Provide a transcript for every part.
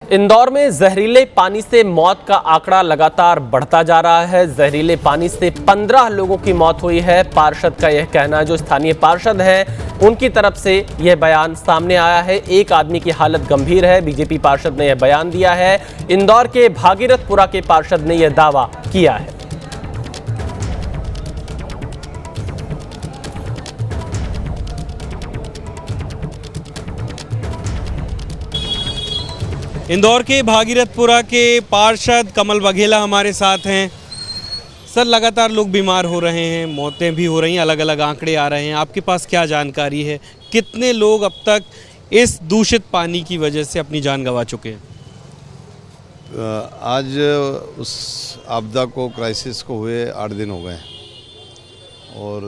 इंदौर में जहरीले पानी से मौत का आंकड़ा लगातार बढ़ता जा रहा है। जहरीले पानी से 15 लोगों की मौत हुई है। पार्षद का यह कहना है, जो स्थानीय पार्षद हैं उनकी तरफ से यह बयान सामने आया है। एक आदमी की हालत गंभीर है। बीजेपी पार्षद ने यह बयान दिया है। इंदौर के भागीरथपुरा के पार्षद ने यह दावा किया है। इंदौर के भागीरथपुरा के पार्षद कमल बघेला हमारे साथ हैं। सर, लगातार लोग बीमार हो रहे हैं, मौतें भी हो रही हैं, अलग अलग आंकड़े आ रहे हैं। आपके पास क्या जानकारी है? कितने लोग अब तक इस दूषित पानी की वजह से अपनी जान गंवा चुके हैं? आज उस आपदा को, क्राइसिस को हुए 8 दिन हो गए और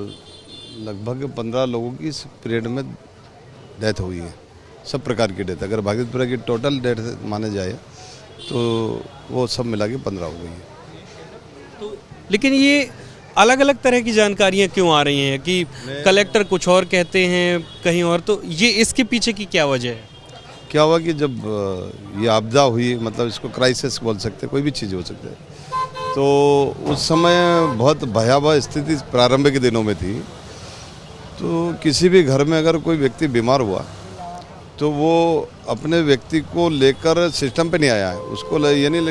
लगभग 15 लोगों की इस पीरियड में डेथ हुई है। सब प्रकार की डेथ, अगर भागीरथपुरा की टोटल डेथ माने जाए तो वो सब मिला के 15 हो गई है। तो लेकिन ये अलग अलग तरह की जानकारियाँ क्यों आ रही हैं कि कलेक्टर कुछ और कहते हैं कहीं और, तो ये इसके पीछे की क्या वजह है? क्या हुआ कि जब ये आपदा हुई, मतलब इसको क्राइसिस बोल सकते, कोई भी चीज़ हो सकती है, तो उस समय बहुत भयावह स्थिति प्रारंभिक दिनों में थी। तो किसी भी घर में अगर कोई व्यक्ति बीमार हुआ तो वो अपने व्यक्ति को लेकर सिस्टम पे नहीं आया है। उसको ये नहीं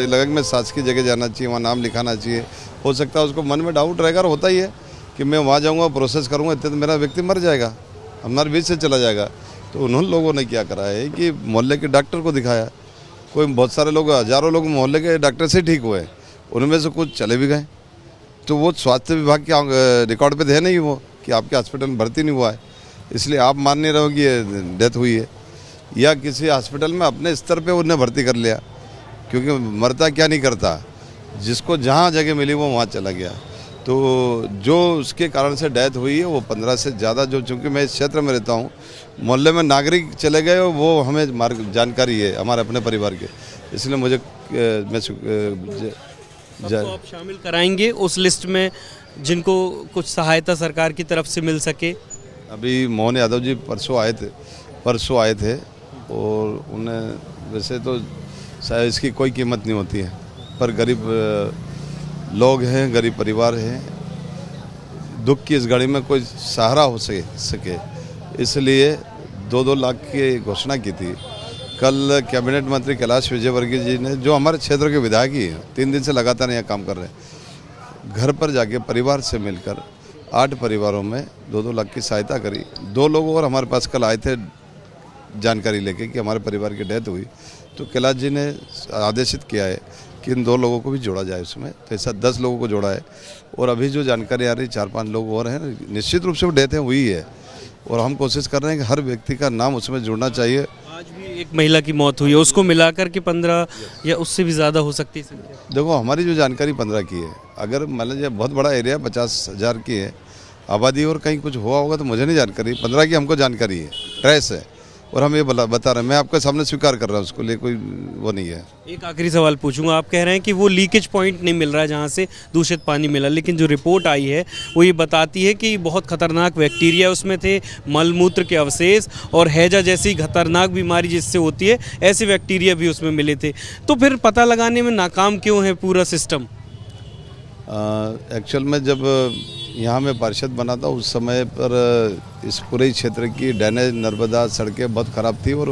लगा कि मैं शासकीय जगह जाना चाहिए, वहाँ नाम लिखाना चाहिए। हो सकता है उसको मन में डाउट रहेगा, और होता ही है कि मैं वहाँ जाऊँगा, प्रोसेस करूँगा, इतने तो मेरा व्यक्ति मर जाएगा, हमारे बीच से चला जाएगा। तो उन्होंने लोगों ने क्या करा है कि मोहल्ले के डॉक्टर को दिखाया। कोई बहुत सारे लोग, हज़ारों लोग मोहल्ले के डॉक्टर से ठीक हुए, उनमें से कुछ चले भी गए। तो वो स्वास्थ्य विभाग के रिकॉर्ड पे थे नहीं वो कि आपके हॉस्पिटल में भर्ती नहीं हुआ है, इसलिए आप मान नहीं रहे हो कि ये डेथ हुई है। या किसी हॉस्पिटल में अपने स्तर पे उन्हें भर्ती कर लिया, क्योंकि मरता क्या नहीं करता, जिसको जहाँ जगह मिली वो वहाँ चला गया। तो जो उसके कारण से डेथ हुई है वो 15 से ज़्यादा, जो चूँकि मैं इस क्षेत्र में रहता हूँ, मोहल्ले में नागरिक चले गए, वो हमें जानकारी है हमारे अपने परिवार के, इसलिए मुझे आप शामिल कराएंगे उस लिस्ट में जिनको कुछ सहायता सरकार की तरफ से मिल सके? अभी मोहन यादव जी परसों आए थे और उन्हें, वैसे तो शायद इसकी कोई कीमत नहीं होती है, पर गरीब लोग हैं, गरीब परिवार हैं, दुख की इस घड़ी में कोई सहारा हो सके, इसलिए 2-2 लाख की घोषणा की थी। कल कैबिनेट मंत्री कैलाश विजयवर्गीय जी ने, जो हमारे क्षेत्र के विधायक ही हैं, 3 दिन से लगातार यहाँ काम कर रहे हैं, घर पर जाके परिवार से मिलकर 8 परिवारों में 2-2 लाख की सहायता करी। 2 लोग और हमारे पास कल आए थे जानकारी लेके कि हमारे परिवार की डेथ हुई, तो कैलाश जी ने आदेशित किया है कि इन 2 लोगों को भी जोड़ा जाए उसमें। तो ऐसा 10 लोगों को जोड़ा है, और अभी जो जानकारी आ रही 4-5 लोग और हैं, निश्चित रूप से वो डेथ हुई है, और हम कोशिश कर रहे हैं कि हर व्यक्ति का नाम उसमें जुड़ना चाहिए। आज भी एक महिला की मौत हुई है, उसको मिलाकर के 15 या उससे भी ज़्यादा हो सकती है संख्या? देखो, हमारी जो जानकारी 15 की है, अगर मान लीजिए बहुत बड़ा एरिया 50,000 की है आबादी, और कहीं कुछ हुआ होगा तो मुझे नहीं जानकारी। 15 की हमको जानकारी है, ट्रेस है, और हम ये बता रहे हैं, मैं आपके सामने स्वीकार कर रहा हूँ, उसको लिए कोई वो नहीं है। एक आखिरी सवाल पूछूंगा, आप कह रहे हैं कि वो लीकेज पॉइंट नहीं मिल रहा है जहाँ से दूषित पानी मिला, लेकिन जो रिपोर्ट आई है वो ये बताती है कि बहुत खतरनाक बैक्टीरिया उसमें थे, मलमूत्र के अवशेष और हैजा जैसी खतरनाक बीमारी जिससे होती है, ऐसे बैक्टीरिया भी उसमें मिले थे। तो फिर पता लगाने में नाकाम क्यों है पूरा सिस्टम? एक्चुअल में जब यहाँ मैं पार्षद बना था, उस समय पर इस पूरे क्षेत्र की ड्रेनेज, नर्मदा, सड़कें बहुत ख़राब थी, और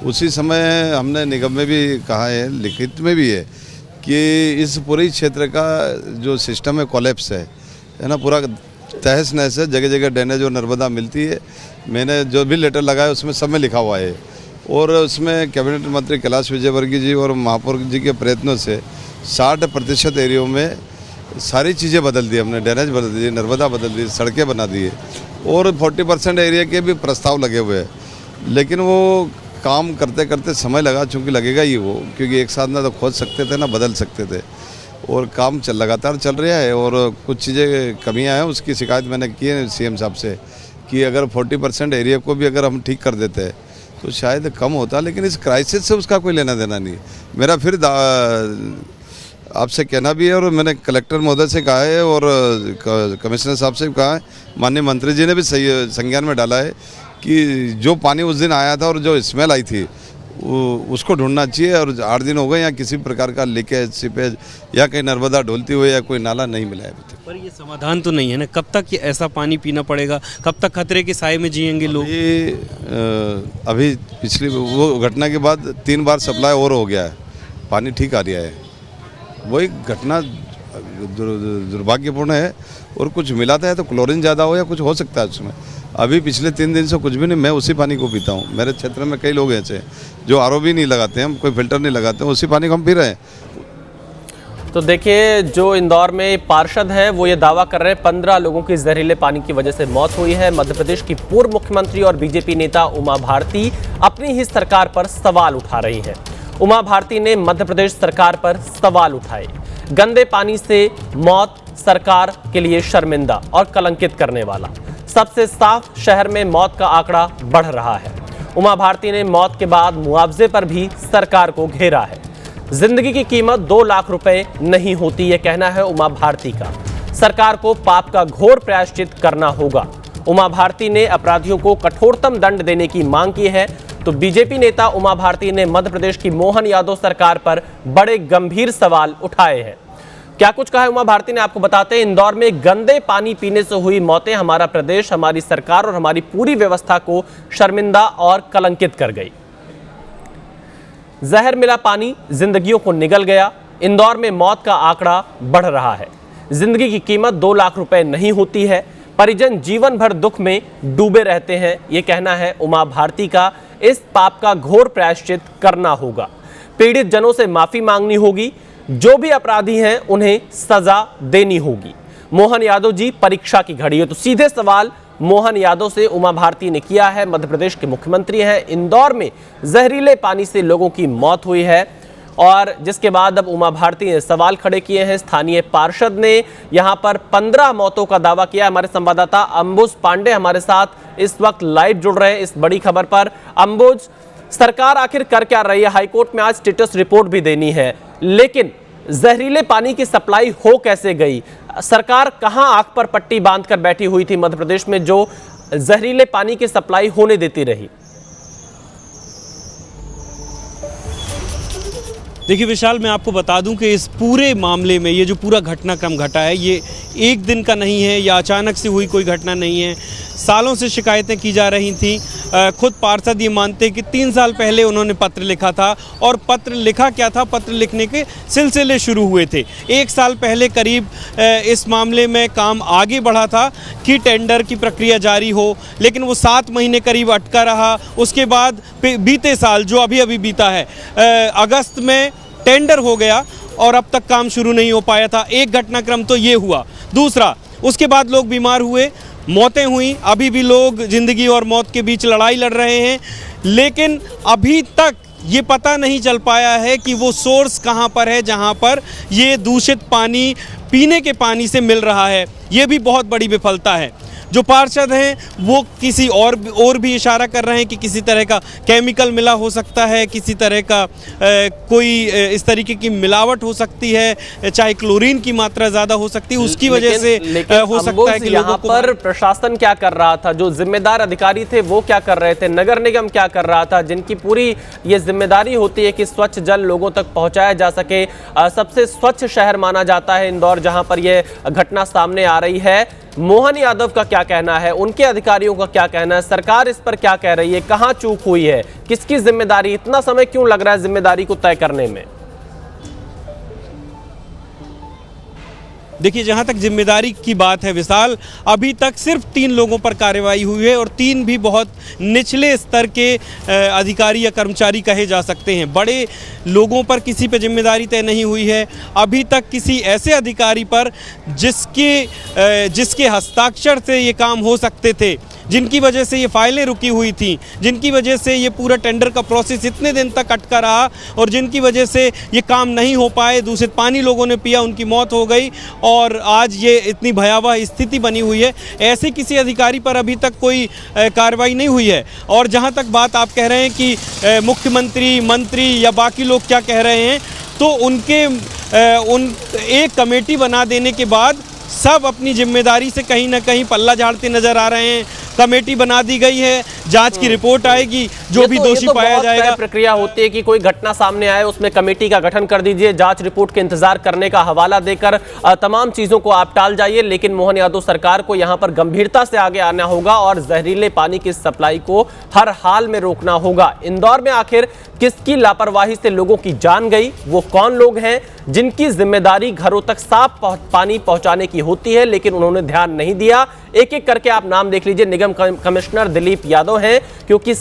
उसी समय हमने निगम में भी कहा है, लिखित में भी है, कि इस पूरे क्षेत्र का जो सिस्टम है कोलैप्स है ना, पूरा तहस नहस है, जगह जगह ड्रेनेज और नर्मदा मिलती है। मैंने जो भी लेटर लगाया उसमें सब में लिखा हुआ है, और उसमें कैबिनेट मंत्री कैलाश विजयवर्गीय जी और महापौर जी के प्रयत्नों से 60% एरियो में सारी चीज़ें बदल दी हमने, ड्रेनेज बदल दी, नर्मदा बदल दी, सड़कें बना दी है, और 40% एरिया के भी प्रस्ताव लगे हुए हैं। लेकिन वो काम करते करते समय लगा, चूँकि लगेगा ही वो, क्योंकि एक साथ ना तो खोज सकते थे ना बदल सकते थे, और काम लगातार चल रहा है। और कुछ चीज़ें कमियां हैं, उसकी शिकायत मैंने की है CM साहब से, कि अगर 40% एरिया को भी अगर हम ठीक कर देते तो शायद कम होता, लेकिन इस क्राइसिस से उसका कोई लेना देना नहीं। मेरा फिर आपसे कहना भी है, और मैंने कलेक्टर महोदय से कहा है, और कमिश्नर साहब से भी कहा है, माननीय मंत्री जी ने भी सही संज्ञान में डाला है कि जो पानी उस दिन आया था और जो स्मेल आई थी, उसको ढूंढना चाहिए। और 8 दिन हो गए यहाँ किसी प्रकार का लीकेज सीपेज या कहीं नर्मदा ढोलती हुई या कोई नाला नहीं मिला है अभी तक। पर ये समाधान तो नहीं है ना, कब तक ये ऐसा पानी पीना पड़ेगा, कब तक खतरे के साए में जिएंगे लोग? अभी पिछली वो घटना के बाद 3 बार सप्लाई और हो गया है, पानी ठीक आ रहा है। वही घटना दुर्भाग्यपूर्ण है। और कुछ मिलाता है तो क्लोरीन ज़्यादा हो या कुछ हो सकता है उसमें। अभी पिछले 3 दिन से कुछ भी नहीं, मैं उसी पानी को पीता हूँ। मेरे क्षेत्र में कई लोग ऐसे जो आरओ भी नहीं लगाते हैं, हम कोई फिल्टर नहीं लगाते हैं, उसी पानी को हम पी रहे हैं। तो देखिए, जो इंदौर में पार्षद हैं वो ये दावा कर रहे हैं 15 लोगों की जहरीले पानी की वजह से मौत हुई है। मध्य प्रदेश की पूर्व मुख्यमंत्री और बीजेपी नेता उमा भारती अपनी ही सरकार पर सवाल उठा रही हैं। उमा भारती ने मध्य प्रदेश सरकार पर सवाल उठाए। गंदे पानी से मौत सरकार के लिए शर्मिंदा और कलंकित करने वाला। सबसे साफ शहर में मौत का आंकड़ा बढ़ रहा है। उमा भारती ने मौत के बाद मुआवजे पर भी सरकार को घेरा है। जिंदगी की कीमत 2 लाख रुपए नहीं होती, यह कहना है उमा भारती का। सरकार को पाप का घोर प्रायश्चित करना होगा। उमा भारती ने अपराधियों को कठोरतम दंड देने की मांग की है। तो बीजेपी नेता उमा भारती ने मध्य प्रदेश की मोहन यादव सरकार पर बड़े गंभीर सवाल उठाए हैं। क्या कुछ कहा है उमा भारती ने, आपको बताते हैं। इंदौर में गंदे पानी पीने से हुई मौतें हमारा प्रदेश, हमारी सरकार और हमारी पूरी व्यवस्था को शर्मिंदा और कलंकित कर गई। जहर मिला पानी जिंदगियों को निगल गया। इंदौर में मौत का आंकड़ा बढ़ रहा है। जिंदगी की कीमत 2 लाख रुपए नहीं होती है। परिजन जीवन भर दुख में डूबे रहते हैं, यह कहना है उमा भारती का। इस पाप का घोर प्रायश्चित करना होगा। पीड़ित जनों से माफी मांगनी होगी। जो भी अपराधी हैं उन्हें सजा देनी होगी। मोहन यादव जी, परीक्षा की घड़ी है। तो सीधे सवाल मोहन यादव से उमा भारती ने किया है। मध्य प्रदेश के मुख्यमंत्री हैं। इंदौर में जहरीले पानी से लोगों की मौत हुई है और जिसके बाद अब उमा भारती ने सवाल खड़े किए हैं। स्थानीय पार्षद ने यहां पर 15 मौतों का दावा किया। हमारे संवाददाता अंबुज पांडे हमारे साथ इस वक्त लाइव जुड़ रहे हैं इस बड़ी खबर पर। अंबुज, सरकार आखिर कर क्या रही है? हाईकोर्ट में आज स्टेटस रिपोर्ट भी देनी है, लेकिन जहरीले पानी की सप्लाई हो कैसे गई? सरकार कहां आंख पर पट्टी बांधकर बैठी हुई थी मध्य प्रदेश में जो जहरीले पानी की सप्लाई होने देती रही? देखिए विशाल, मैं आपको बता दूं कि इस पूरे मामले में ये जो पूरा घटनाक्रम घटा है ये एक दिन का नहीं है या अचानक से हुई कोई घटना नहीं है। सालों से शिकायतें की जा रही थी। खुद पार्षद ये मानते हैं कि 3 साल पहले उन्होंने पत्र लिखा था और पत्र लिखा क्या था, पत्र लिखने के सिलसिले शुरू हुए थे। 1 साल पहले करीब इस मामले में काम आगे बढ़ा था कि टेंडर की प्रक्रिया जारी हो, लेकिन वो 7 महीने करीब अटका रहा। उसके बाद बीते साल जो अभी अभी बीता है, अगस्त में टेंडर हो गया और अब तक काम शुरू नहीं हो पाया था। एक घटनाक्रम तो ये हुआ। दूसरा, उसके बाद लोग बीमार हुए, मौतें हुई। अभी भी लोग जिंदगी और मौत के बीच लड़ाई लड़ रहे हैं, लेकिन अभी तक ये पता नहीं चल पाया है कि वो सोर्स कहाँ पर है जहाँ पर ये दूषित पानी पीने के पानी से मिल रहा है। ये भी बहुत बड़ी विफलता है। जो पार्षद हैं वो किसी और भी इशारा कर रहे हैं कि किसी तरह का केमिकल मिला हो सकता है, किसी तरह का कोई इस तरीके की मिलावट हो सकती है, चाहे क्लोरीन की मात्रा ज़्यादा हो सकती है, उसकी वजह से हो सकता है कि लोगों को। पर प्रशासन क्या कर रहा था? जो जिम्मेदार अधिकारी थे वो क्या कर रहे थे? नगर निगम क्या कर रहा था, जिनकी पूरी ये जिम्मेदारी होती है कि स्वच्छ जल लोगों तक पहुंचाया जा सके? सबसे स्वच्छ शहर माना जाता है इंदौर, जहां पर यह घटना सामने आ रही है। मोहन यादव का क्या कहना है? उनके अधिकारियों का क्या कहना है? सरकार इस पर क्या कह रही है? कहां चूक हुई है? किसकी जिम्मेदारी? इतना समय क्यों लग रहा है जिम्मेदारी को तय करने में? देखिए, जहाँ तक जिम्मेदारी की बात है विशाल, अभी तक सिर्फ 3 लोगों पर कार्रवाई हुई है और 3 भी बहुत निचले स्तर के अधिकारी या कर्मचारी कहे जा सकते हैं। बड़े लोगों पर किसी पे जिम्मेदारी तय नहीं हुई है अभी तक। किसी ऐसे अधिकारी पर जिसके हस्ताक्षर से ये काम हो सकते थे, जिनकी वजह से ये फाइलें रुकी हुई थी, जिनकी वजह से ये पूरा टेंडर का प्रोसेस इतने दिन तक अटका रहा और जिनकी वजह से ये काम नहीं हो पाए, दूषित पानी लोगों ने पिया, उनकी मौत हो गई और आज ये इतनी भयावह स्थिति बनी हुई है। ऐसे किसी अधिकारी पर अभी तक कोई कार्रवाई नहीं हुई है। और जहाँ तक बात आप कह रहे हैं कि मुख्यमंत्री, मंत्री या बाकी लोग क्या कह रहे हैं, तो एक कमेटी बना देने के बाद सब अपनी जिम्मेदारी से कहीं ना कहीं पल्ला झाड़ते नजर आ रहे हैं। कमेटी बना दी गई है, जांच की रिपोर्ट आएगी, जो भी दोषी पाया जाएगा। प्रक्रिया होती है कि कोई घटना सामने आए उसमें कमेटी का गठन कर दीजिए, जांच रिपोर्ट के इंतजार करने का हवाला देकर तमाम चीजों को आप टाल जाइए। लेकिन मोहन यादव सरकार को यहां पर गंभीरता से आगे आना होगा और जहरीले पानी की सप्लाई को हर हाल में रोकना होगा। इंदौर में आखिर किसकी लापरवाही से लोगों की जान गई, वो कौन लोग हैं जिनकी जिम्मेदारी घरों तक साफ पानी पहुंचाने की होती है लेकिन उन्होंने ध्यान नहीं दिया। एक एक करके आप नाम देख लीजिए। निगम कमिश्नर दिलीप यादव हैं, क्योंकि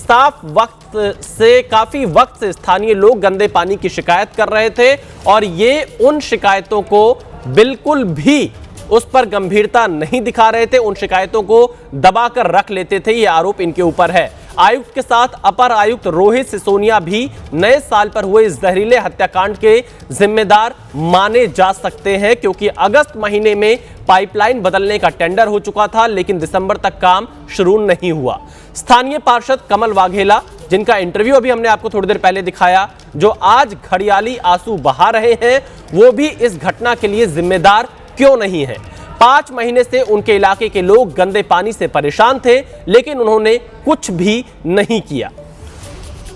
काफी वक्त से स्थानीय लोग गंदे पानी की शिकायत कर रहे थे और ये उन शिकायतों को बिल्कुल भी उस पर गंभीरता नहीं दिखा रहे थे, उन शिकायतों को दबाकर रख लेते थे। ये आरोप इनके ऊपर है। आयुक्त के साथ अपर आयुक्त रोहित सिसोदिया भी नए साल पर हुए इस जहरीले हत्याकांड के जिम्मेदार माने जा सकते हैं, क्योंकि अगस्त महीने में पाइपलाइन बदलने का टेंडर हो चुका था लेकिन दिसंबर तक काम शुरू नहीं हुआ। स्थानीय पार्षद कमल वाघेला, जिनका इंटरव्यू अभी हमने आपको थोड़ी देर पहले दिखाया, जो आज घड़ियाली आंसू बहा रहे हैं, वो भी इस घटना के लिए जिम्मेदार क्यों नहीं है। 5 महीने से उनके इलाके के लोग गंदे पानी से परेशान थे लेकिन उन्होंने कुछ भी नहीं किया।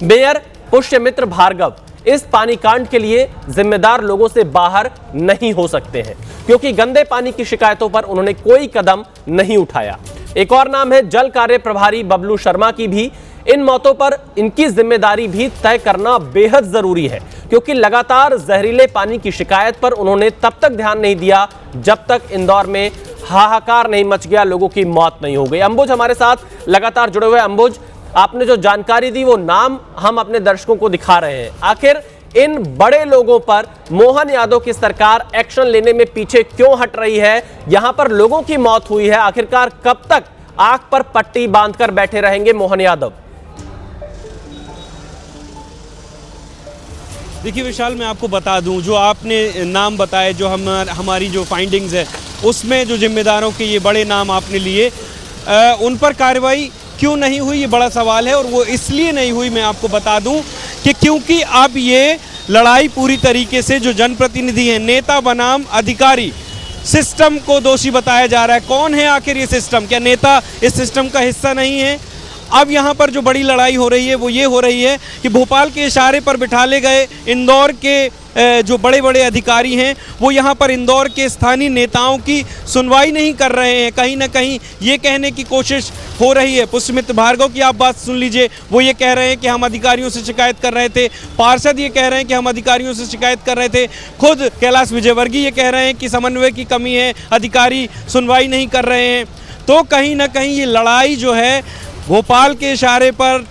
मेयर पुष्यमित्र भार्गव इस पानी कांड के लिए जिम्मेदार लोगों से बाहर नहीं हो सकते हैं, क्योंकि गंदे पानी की शिकायतों पर उन्होंने कोई कदम नहीं उठाया। एक और नाम है जल कार्य प्रभारी बबलू शर्मा की भी। इन मौतों पर इनकी जिम्मेदारी भी तय करना बेहद जरूरी है, क्योंकि लगातार जहरीले पानी की शिकायत पर उन्होंने तब तक ध्यान नहीं दिया जब तक इंदौर में हाहाकार नहीं मच गया, लोगों की मौत नहीं हो गई। अंबुज हमारे साथ लगातार जुड़े हुए। अंबुज, आपने जो जानकारी दी वो नाम हम अपने दर्शकों को दिखा रहे हैं। आखिर इन बड़े लोगों पर मोहन यादव की सरकार एक्शन लेने में पीछे क्यों हट रही है? यहां पर लोगों की मौत हुई है, आखिरकार कब तक आंख पर पट्टी बांधकर बैठे रहेंगे मोहन यादव? देखिए विशाल, मैं आपको बता दूं, जो आपने नाम बताए, जो हमारी जो फाइंडिंग्स है उसमें जो जिम्मेदारों के ये बड़े नाम आपने लिए, उन पर कार्रवाई क्यों नहीं हुई, ये बड़ा सवाल है। और वो इसलिए नहीं हुई, मैं आपको बता दूं, कि क्योंकि अब ये लड़ाई पूरी तरीके से जो जनप्रतिनिधि हैं, नेता बनाम अधिकारी, सिस्टम को दोषी बताया जा रहा है। कौन है आखिर ये सिस्टम? क्या नेता इस सिस्टम का हिस्सा नहीं है? अब यहाँ पर जो बड़ी लड़ाई हो रही है वो ये हो रही है कि भोपाल के इशारे पर बिठा ले गए इंदौर के जो बड़े बड़े अधिकारी हैं, वो यहाँ पर इंदौर के स्थानीय नेताओं की सुनवाई नहीं कर रहे हैं। कहीं ना कहीं ये कहने की कोशिश हो रही है। पुष्यमित्र भार्गव की आप बात सुन लीजिए, वो ये कह रहे हैं कि हम अधिकारियों से शिकायत कर रहे थे। पार्षद ये कह रहे हैं कि हम अधिकारियों से शिकायत कर रहे थे। खुद कैलाश विजयवर्गीय ये कह रहे हैं कि समन्वय की कमी है, अधिकारी सुनवाई नहीं कर रहे हैं। तो कहीं ना कहीं ये लड़ाई जो है भोपाल के इशारे पर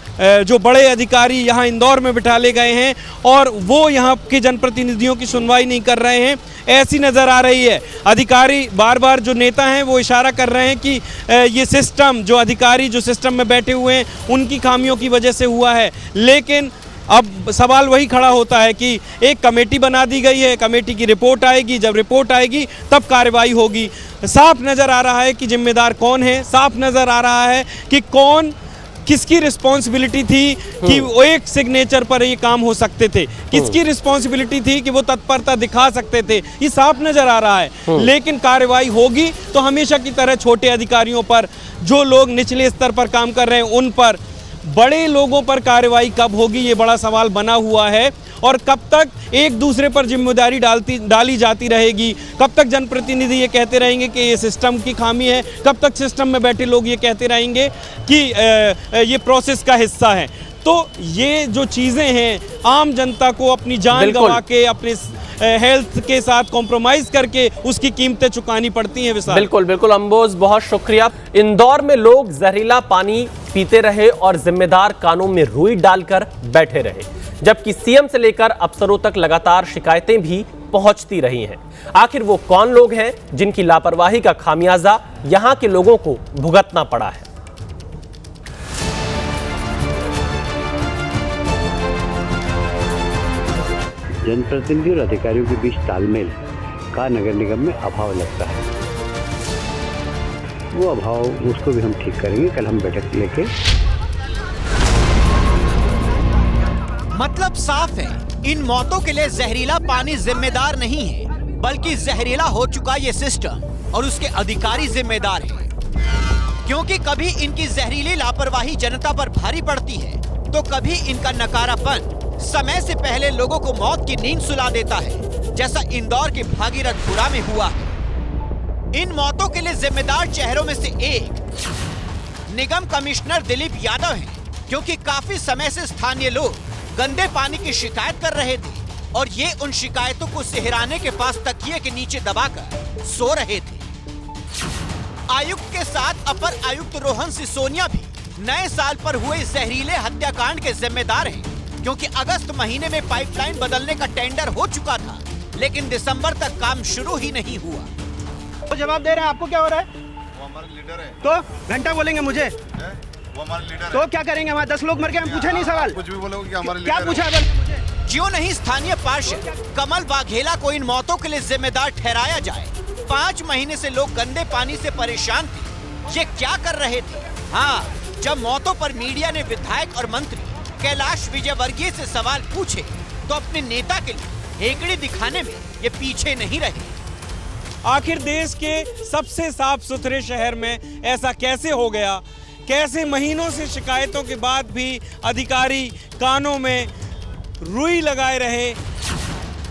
जो बड़े अधिकारी यहाँ इंदौर में बिठा ले गए हैं और वो यहाँ के जनप्रतिनिधियों की सुनवाई नहीं कर रहे हैं, ऐसी नज़र आ रही है। अधिकारी बार बार, जो नेता हैं वो इशारा कर रहे हैं कि ये सिस्टम, जो अधिकारी जो सिस्टम में बैठे हुए हैं, उनकी खामियों की वजह से हुआ है। लेकिन अब सवाल वही खड़ा होता है कि एक कमेटी बना दी गई है, कमेटी की रिपोर्ट आएगी, जब रिपोर्ट आएगी तब कार्रवाई होगी। साफ नज़र आ रहा है कि जिम्मेदार कौन है, साफ नज़र आ रहा है कि कौन, किसकी रिस्पॉन्सिबिलिटी थी कि वो एक सिग्नेचर पर ये काम हो सकते थे, किसकी रिस्पॉन्सिबिलिटी थी कि वो तत्परता दिखा सकते थे, ये साफ नज़र आ रहा है। लेकिन कार्रवाई होगी तो हमेशा की तरह छोटे अधिकारियों पर, जो लोग निचले स्तर पर काम कर रहे हैं उन पर। बड़े लोगों पर कार्रवाई कब होगी, ये बड़ा सवाल बना हुआ है। और कब तक एक दूसरे पर जिम्मेदारी डाली जाती रहेगी? कब तक जनप्रतिनिधि ये कहते रहेंगे कि ये सिस्टम की खामी है? कब तक सिस्टम में बैठे लोग ये कहते रहेंगे कि ये प्रोसेस का हिस्सा है? तो ये जो चीज़ें हैं, आम जनता को अपनी जान गंवा के, अपने हेल्थ के साथ कॉम्प्रोमाइज करके उसकी कीमतें चुकानी पड़ती हैं। विशाल, बिल्कुल बिल्कुल अंबोज, बहुत शुक्रिया। इंदौर में लोग जहरीला पानी पीते रहे और जिम्मेदार कानों में रुई डालकर बैठे रहे, जबकि सीएम से लेकर अफसरों तक लगातार शिकायतें भी पहुंचती रही हैं। आखिर वो कौन लोग हैं जिनकी लापरवाही का खामियाजा यहां के लोगों को भुगतना पड़ा है? जनप्रतिनिधि और अधिकारियों के बीच तालमेल का नगर निगम में अभाव लगता है। वो अभाव, उसको भी हम ठीक करेंगे। कल हम बैठक लेके। मतलब साफ है, इन मौतों के लिए जहरीला पानी जिम्मेदार नहीं है, बल्कि जहरीला हो चुका ये सिस्टम और उसके अधिकारी जिम्मेदार हैं। क्योंकि कभी इनकी जहरीली लापरवाही जनता पर भारी पड़ती है तो कभी इनका नकारापन समय से पहले लोगों को मौत की नींद सुला देता है, जैसा इंदौर के भागीरथपुरा में हुआ है। इन मौतों के लिए जिम्मेदार चेहरों में से एक निगम कमिश्नर दिलीप यादव हैं, क्योंकि काफी समय से स्थानीय लोग गंदे पानी की शिकायत कर रहे थे और ये उन शिकायतों को सिहराने के पास तकिए के नीचे दबाकर सो रहे थे। आयुक्त के साथ अपर आयुक्त रोहन सिसोदिया भी नए साल पर हुए जहरीले हत्याकांड के जिम्मेदार हैं, क्योंकि अगस्त महीने में पाइपलाइन बदलने का टेंडर हो चुका था, लेकिन दिसंबर तक काम शुरू ही नहीं हुआ। तो जवाब दे रहे हैं, आपको क्या हो रहा है? वो हमारे लीडर है। तो घंटा बोलेंगे मुझे? वो हमारे लीडर तो क्या करेंगे? हमारे 10 लोग मर गए, हम पूछे नहीं सवाल। कुछ भी बोलोगे कि हमारे क्या पूछा है? क्यों नहीं स्थानीय पार्षद कमल वाघेला को इन मौतों के लिए जिम्मेदार ठहराया जाए? 5 महीने से लोग गंदे पानी से परेशान थे, ये क्या कर रहे थे? हाँ, जब मौतों पर मीडिया ने विधायक और मंत्री कैलाश विजयवर्गीय से सवाल पूछे तो अपने नेता के लिए हेकड़ी दिखाने में ये पीछे नहीं रहे। आखिर देश के सबसे साफ सुथरे शहर में ऐसा कैसे हो गया? कैसे महीनों से शिकायतों के बाद भी अधिकारी कानों में रुई लगाए रहे?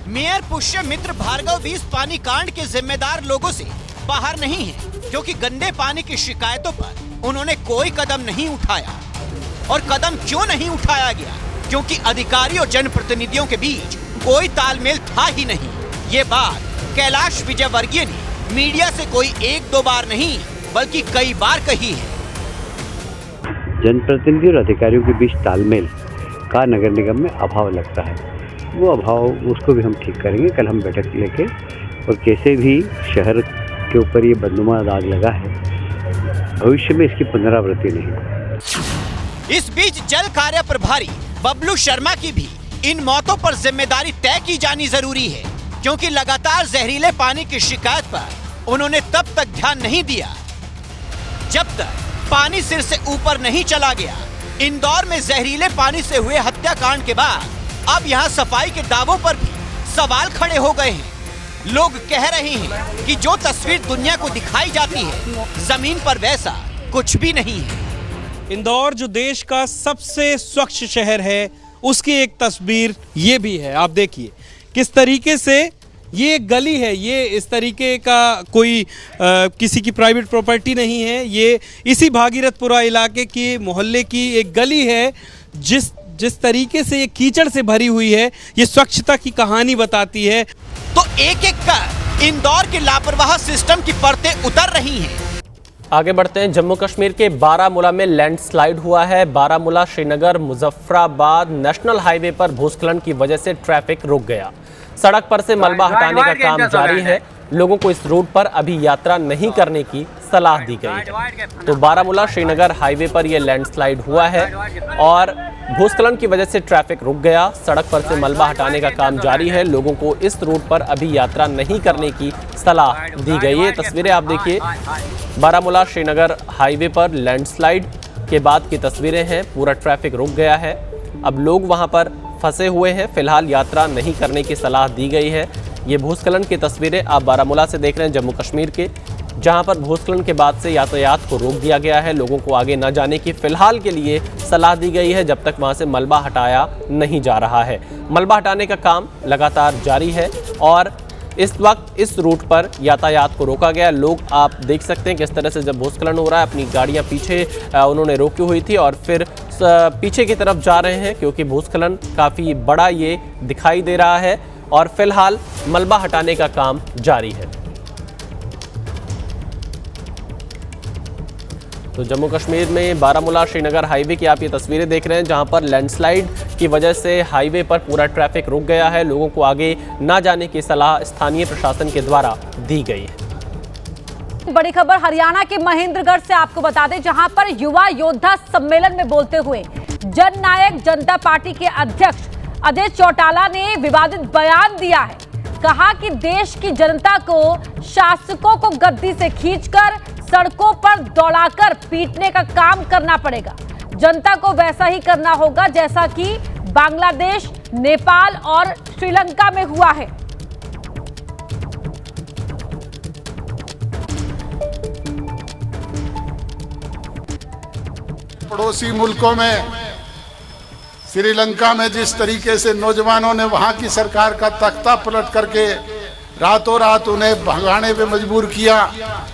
मेयर पुष्यमित्र भार्गव भी इस पानी कांड के जिम्मेदार लोगों से बाहर नहीं है, क्योंकि गंदे पानी की शिकायतों पर उन्होंने कोई कदम नहीं उठाया। और कदम क्यों नहीं उठाया गया? क्योंकि अधिकारी और जनप्रतिनिधियों के बीच कोई तालमेल था ही नहीं। ये बात कैलाश विजयवर्गीय ने मीडिया से कोई 1-2 बार नहीं बल्कि कई बार कही है। जनप्रतिनिधि और अधिकारियों के बीच तालमेल का नगर निगम में अभाव लगता है। वो अभाव उसको भी हम ठीक करेंगे। कल हम बैठक लेके, और कैसे भी शहर के ऊपर ये बदनुमा दाग लगा है, भविष्य में इसकी पुनरावृत्ति नहीं। इस बीच जल कार्य प्रभारी बबलू शर्मा की भी इन मौतों पर जिम्मेदारी तय की जानी जरूरी है, क्योंकि लगातार जहरीले पानी की शिकायत पर उन्होंने तब तक ध्यान नहीं दिया जब तक पानी सिर से ऊपर नहीं चला गया। इंदौर में जहरीले पानी से हुए हत्याकांड के बाद अब यहाँ सफाई के दावों पर भी सवाल खड़े हो गए हैं। लोग कह रहे हैं कि जो तस्वीर दुनिया को दिखाई जाती है, जमीन पर वैसा कुछ भी नहीं है। इंदौर जो देश का सबसे स्वच्छ शहर है, उसकी एक तस्वीर ये भी है। आप देखिए किस तरीके से ये एक गली है, ये इस तरीके का कोई किसी की प्राइवेट प्रॉपर्टी नहीं है। ये इसी भागीरथपुरा इलाके के मोहल्ले की एक गली है, जिस तरीके से ये कीचड़ से भरी हुई है, ये स्वच्छता की कहानी बताती है। तो एक एक कर इंदौर के लापरवाह सिस्टम की परतें उतर रही हैं। आगे बढ़ते हैं। जम्मू कश्मीर के बारामूला में लैंडस्लाइड हुआ है। बारामूला श्रीनगर मुजफ्फराबाद नेशनल हाईवे पर भूस्खलन की वजह से ट्रैफिक रुक गया। सड़क पर से मलबा हटाने का काम जारी है। लोगों को इस रूट पर अभी यात्रा नहीं करने की सलाह दी गई है। तो बारामूला श्रीनगर हाईवे पर यह लैंडस्लाइड हुआ है और भूस्खलन की वजह से ट्रैफिक रुक गया। सड़क पर से मलबा हटाने का काम जारी है। लोगों को इस रूट पर अभी यात्रा नहीं करने की सलाह दी गई है। तस्वीरें आप देखिए, बारामूला श्रीनगर हाईवे पर लैंडस्लाइड के बाद की तस्वीरें हैं। पूरा ट्रैफिक रुक गया है। अब लोग वहां पर फंसे हुए हैं। फिलहाल यात्रा नहीं करने की सलाह दी गई है। ये भूस्खलन की तस्वीरें आप बारामूला से देख रहे हैं, जम्मू कश्मीर के, जहां पर भूस्खलन के बाद से यातायात को रोक दिया गया है। लोगों को आगे न जाने की फिलहाल के लिए सलाह दी गई है, जब तक वहां से मलबा हटाया नहीं जा रहा है। मलबा हटाने का काम लगातार जारी है और इस वक्त इस रूट पर यातायात को रोका गया। लोग आप देख सकते हैं किस तरह से जब भूस्खलन हो रहा है, अपनी गाड़ियां पीछे उन्होंने रोकी हुई थी और फिर पीछे की तरफ जा रहे हैं, क्योंकि भूस्खलन काफ़ी बड़ा ये दिखाई दे रहा है और फिलहाल मलबा हटाने का काम जारी है। तो जम्मू कश्मीर में बारामूला श्रीनगर हाईवे की आप ये तस्वीरें देख रहे हैं, जहां पर लैंडस्लाइड की वजह से हाईवे पर पूरा ट्रैफिक रुक गया है। लोगों को आगे ना जाने की सलाह स्थानीय प्रशासन के द्वारा दी गई है। बड़ी खबर हरियाणा के महेंद्रगढ़ से आपको बता दें, जहां पर युवा योद्धा सम्मेलन में बोलते हुए जननायक जनता पार्टी के अध्यक्ष अजय चौटाला ने विवादित बयान दिया है। कहा कि देश की जनता को शासकों को गद्दी से खींचकर सड़कों पर दौड़ाकर पीटने का काम करना पड़ेगा। जनता को वैसा ही करना होगा जैसा कि बांग्लादेश, नेपाल और श्रीलंका में हुआ है। पड़ोसी मुल्कों में श्रीलंका में जिस तरीके से नौजवानों ने वहां की सरकार का तख्ता पलट करके रातों रात उन्हें भगाने पे मजबूर किया,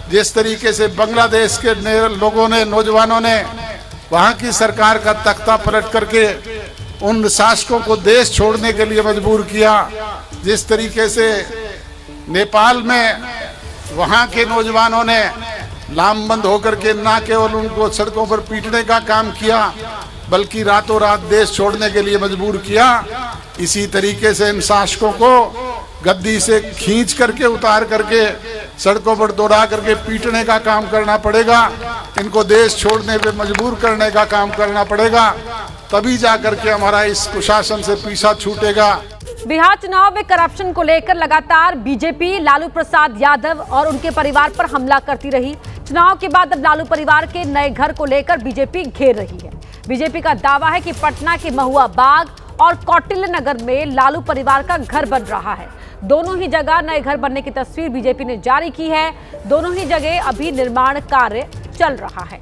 जिस तरीके से बांग्लादेश के लोगों ने, नौजवानों ने वहां की सरकार का तख्ता पलट करके उन शासकों को देश छोड़ने के लिए मजबूर किया, जिस तरीके से नेपाल में वहां के नौजवानों ने लामबंद होकर के न केवल उनको सड़कों पर पीटने का काम किया बल्कि रातों रात देश छोड़ने के लिए मजबूर किया। इसी तरीके से इन शासकों को गद्दी से खींच करके उतार करके सड़कों पर दौड़ा करके पीटने का काम करना पड़ेगा, इनको देश छोड़ने पे मजबूर करने का काम करना पड़ेगा, तभी जाकर के हमारा इस कुशासन से पीछा छूटेगा। बिहार चुनाव में करप्शन को लेकर लगातार बीजेपी लालू प्रसाद यादव और उनके परिवार पर हमला करती रही। चुनाव के बाद अब लालू परिवार के नए घर को लेकर बीजेपी घेर रही है। बीजेपी का दावा है कि पटना के महुआ बाग और कौटिल्य नगर में लालू परिवार का घर बन रहा है। दोनों ही जगह नए घर बनने की तस्वीर बीजेपी ने जारी की है। दोनों ही जगह अभी निर्माण कार्य चल रहा है।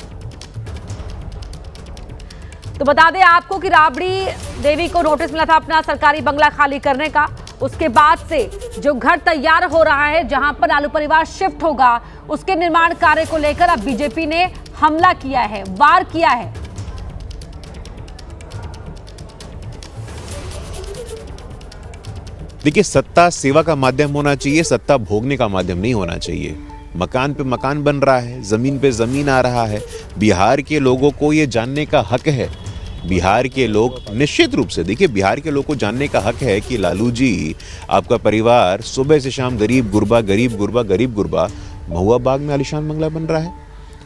तो बता दें आपको कि राबड़ी देवी को नोटिस मिला था अपना सरकारी बंगला खाली करने का। उसके बाद से जो घर तैयार हो रहा है, जहां पर लालू परिवार शिफ्ट होगा, उसके निर्माण कार्य को लेकर अब बीजेपी ने हमला किया है, वार किया है। देखिए, सत्ता सेवा का माध्यम होना चाहिए, सत्ता भोगने का माध्यम नहीं होना चाहिए। मकान पे मकान बन रहा है, जमीन पे जमीन आ रहा है। बिहार के लोगों को ये जानने का हक है, बिहार के लोग निश्चित रूप से, देखिए, बिहार के लोग को जानने का हक है कि लालू जी, आपका परिवार सुबह से शाम गरीब गुरबा गरीब गुरबा गरीब गुरबा। महुआ बाग में आलिशान बंगला बन रहा है।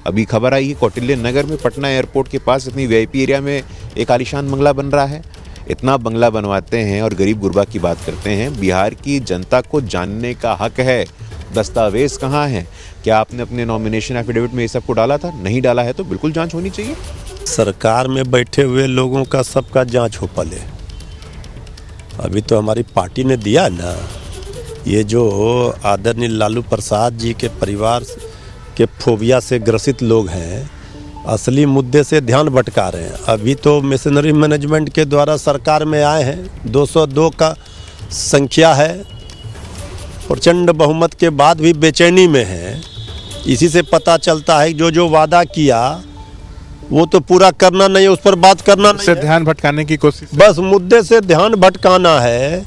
अभी खबर आई है कौटिल्य नगर में, पटना एयरपोर्ट के पास इतनी वीआईपी एरिया में एक आलिशान बंगला बन रहा है। इतना बंगला बनवाते हैं और गरीब गुरबा की बात करते हैं। बिहार की जनता को जानने का हक है। दस्तावेज कहाँ हैं? क्या आपने अपने नॉमिनेशन एफिडेविट में ये सब को डाला था? नहीं डाला है तो बिल्कुल जांच होनी चाहिए। सरकार में बैठे हुए लोगों का सबका जांच हो पहले। अभी तो हमारी पार्टी ने दिया ना, ये जो आदरणीय लालू प्रसाद जी के परिवार के फोबिया से ग्रसित लोग हैं, असली मुद्दे से ध्यान भटका रहे हैं। अभी तो मिशनरी मैनेजमेंट के द्वारा सरकार में आए हैं, 202 का संख्या है, प्रचंड बहुमत के बाद भी बेचैनी में है। इसी से पता चलता है जो जो वादा किया वो तो पूरा करना नहीं है, उस पर बात करना नहीं है, ध्यान भटकाने की कोशिश, बस मुद्दे से ध्यान भटकाना है।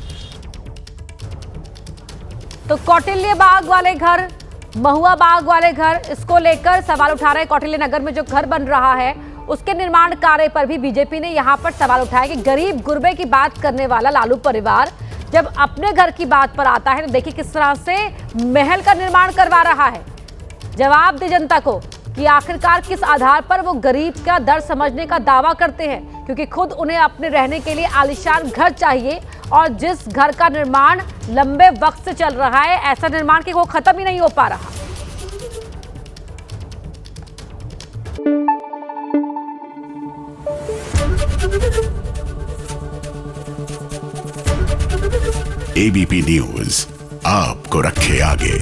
तो कौटिल्य बाग वाले घर, महुआ बाग वाले घर, इसको लेकर सवाल उठा रहे हैं। कौटिल्य नगर में जो घर बन रहा है उसके निर्माण कार्य पर भी बीजेपी ने यहां पर सवाल उठाया कि गरीब गुरबे की बात करने वाला लालू परिवार जब अपने घर की बात पर आता है तो देखिए किस तरह से महल का निर्माण करवा रहा है। जवाब दे जनता को कि आखिरकार किस आधार पर वो गरीब का दर्द समझने का दावा करते हैं, क्योंकि खुद उन्हें अपने रहने के लिए आलीशान घर चाहिए और जिस घर का निर्माण लंबे वक्त से चल रहा है, ऐसा निर्माण कि वो खत्म ही नहीं हो पा रहा। एबीपी न्यूज आपको रखे आगे।